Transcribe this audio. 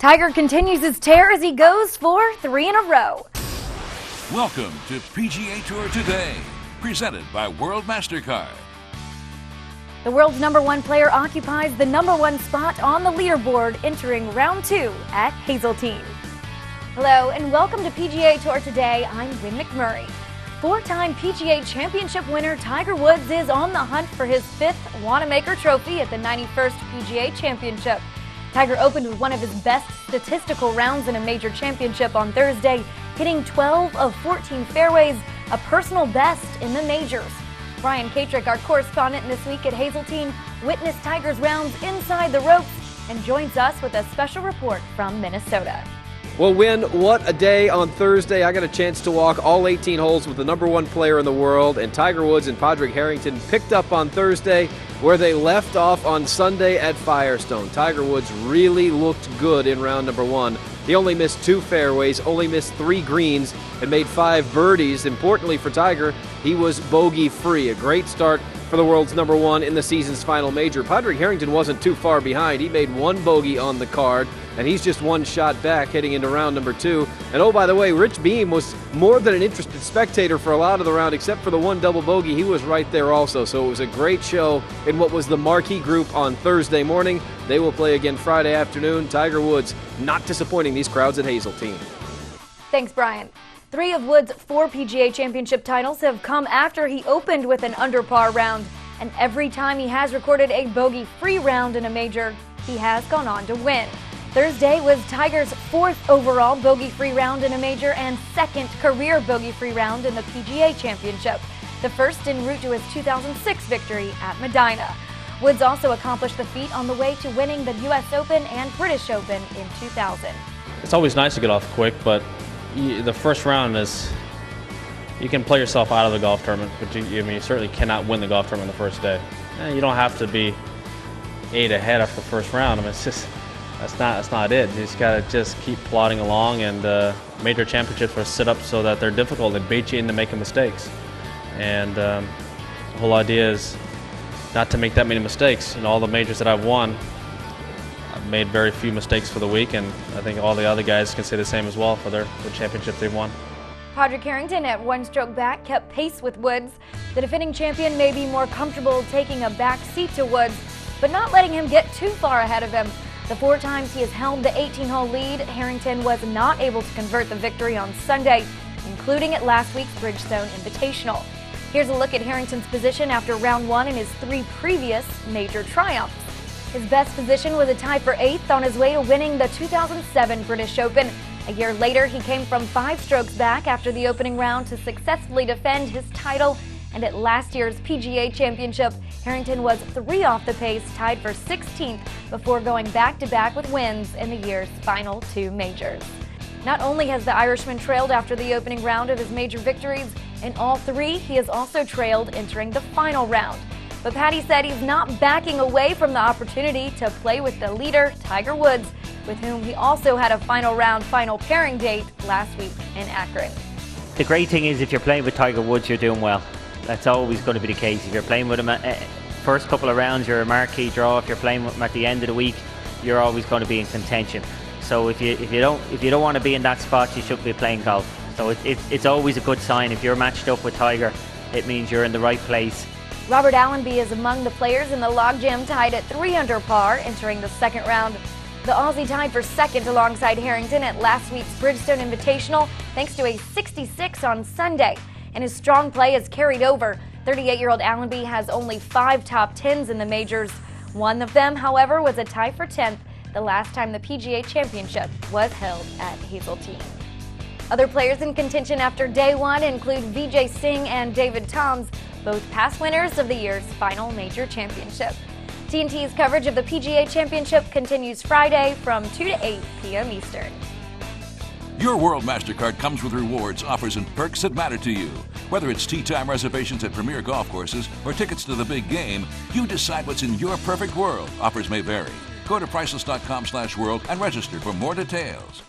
Tiger continues his tear as he goes for 3 in a row. Welcome to PGA Tour Today, presented by World MasterCard. The world's #1 player occupies the #1 spot on the leaderboard entering round 2 at Hazeltine. Hello and welcome to PGA Tour Today. I'm Win McMurry. 4-time PGA Championship winner Tiger Woods is on the hunt for his 5th Wanamaker trophy at the 91st PGA Championship. Tiger opened with one of his best statistical rounds in a major championship on Thursday, hitting 12 of 14 fairways, a personal best in the majors. Brian Katrick, our correspondent this week at Hazeltine, witnessed Tiger's rounds inside the ropes and joins us with a special report from Minnesota. Well, Win, what a day on Thursday. I got a chance to walk all 18 holes with the #1 player in the world, and Tiger Woods and Padraig Harrington picked up on Thursday where they left off on Sunday at Firestone. Tiger Woods really looked good in round #1. He only missed 2 fairways, only missed 3 greens, and made 5 birdies. Importantly for Tiger, he was bogey-free. A great start for the world's #1 in the season's final major. Padraig Harrington wasn't too far behind. He made 1 bogey on the card, and he's just 1 shot back heading into round #2. And oh, by the way, Rich Beam was more than an interested spectator for a lot of the round, except for the 1 double bogey. He was right there also, so it was a great show in what was the marquee group on Thursday morning. They will play again Friday afternoon. Tiger Woods not disappointing these crowds at Hazeltine. Thanks, Brian. 3 of Woods' 4 PGA Championship titles have come after he opened with an under par round, and every time he has recorded a bogey-free round in a major, he has gone on to win. Thursday was Tiger's 4th overall bogey-free round in a major and 2nd career bogey-free round in the PGA Championship, the first en route to his 2006 victory at Medina. Woods also accomplished the feat on the way to winning the U.S. Open and British Open in 2000. It's always nice to get off quick, but the first round is, you can play yourself out of the golf tournament, but you certainly cannot win the golf tournament the first day. You don't have to be 8 ahead after the first round. I mean, it's just, that's not it. You just got to keep plodding along, and major championships are set up so that they're difficult. They bait you into making mistakes, and the whole idea is not to make that many mistakes. All the majors that I've won, I've made very few mistakes for the week, and I think all the other guys can say the same as well for the championships they've won. Padraig Harrington at 1 stroke back kept pace with Woods. The defending champion may be more comfortable taking a back seat to Woods, but not letting him get too far ahead of him. The 4 times he has held the 18-hole lead, Harrington was not able to convert the victory on Sunday, including at last week's Bridgestone Invitational. Here's a look at Harrington's position after round 1 in his 3 previous major triumphs. His best position was a tie for 8th on his way to winning the 2007 British Open. A year later, he came from 5 strokes back after the opening round to successfully defend his title. And at last year's PGA Championship, Harrington was 3 off the pace, tied for 16th, before going back-to-back with wins in the year's final 2 majors. Not only has the Irishman trailed after the opening round of his major victories, in all 3 he has also trailed entering the final round. But Patty said he's not backing away from the opportunity to play with the leader, Tiger Woods, with whom he also had a final round final pairing date last week in Akron. The great thing is, if you're playing with Tiger Woods, you're doing well. That's always going to be the case. If you're playing with him first couple of rounds, you're a marquee draw. If you're playing with him at the end of the week, you're always going to be in contention. So if you don't want to be in that spot, you shouldn't be playing golf. So it's always a good sign. If you're matched up with Tiger, it means you're in the right place. Robert Allenby is among the players in the logjam, tied at 3 under par entering the 2nd round. The Aussie tied for 2nd alongside Harrington at last week's Bridgestone Invitational thanks to a 66 on Sunday. And his strong play has carried over. 38-year-old Allenby has only 5 top 10s in the majors. One of them, however, was a tie for 10th the last time the PGA Championship was held at Hazeltine. Other players in contention after day 1 include Vijay Singh and David Toms, both past winners of the year's final major championship. TNT's coverage of the PGA Championship continues Friday from 2 to 8 p.m. Eastern. Your World MasterCard comes with rewards, offers, and perks that matter to you. Whether it's tee time reservations at premier golf courses or tickets to the big game, you decide what's in your perfect world. Offers may vary. Go to priceless.com/world and register for more details.